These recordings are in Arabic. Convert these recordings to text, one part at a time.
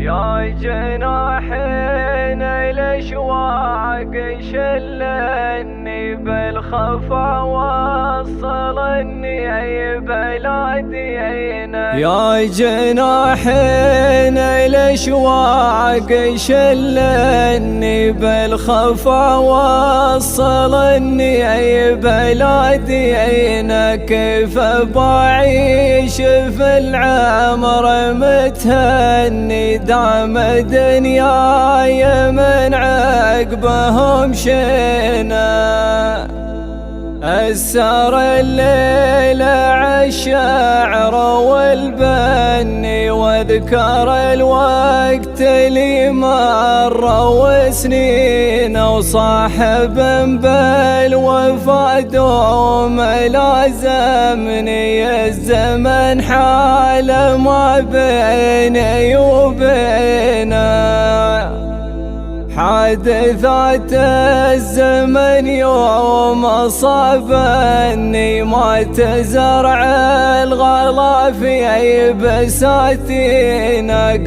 يا جناحين الاشواق شلني بالخفا وصلني اي بلادي عينك. يا جناحين الاشواق شلني بالخفا وصلني اي بلادي عينك. كيف بعيش في العمر متهني دام دنياي من عقبهم شينا. أسر الليل عالشعر والبني واذكر الوقت اللي مر وسنين. وصاحب بالوفا دوم لازمني الزمن حال ما بيني وبينه. حادثات الزمن يوم أصابني ما تزرع الغلا في أي بساتينا.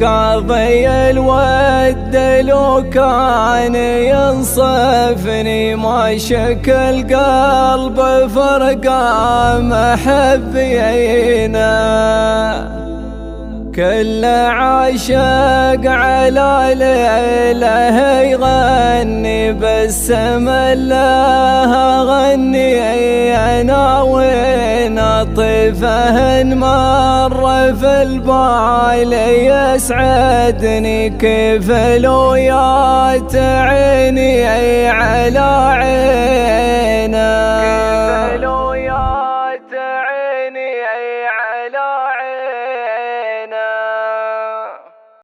قاضي الود لو كان ينصفني ما شكل قلب فرقا محبينا. كل عاشق على ليله يغني باسم الله غني. انا وين طيفه مر في البال يسعدني. كيف لو يات عيني على عينه. كيف لو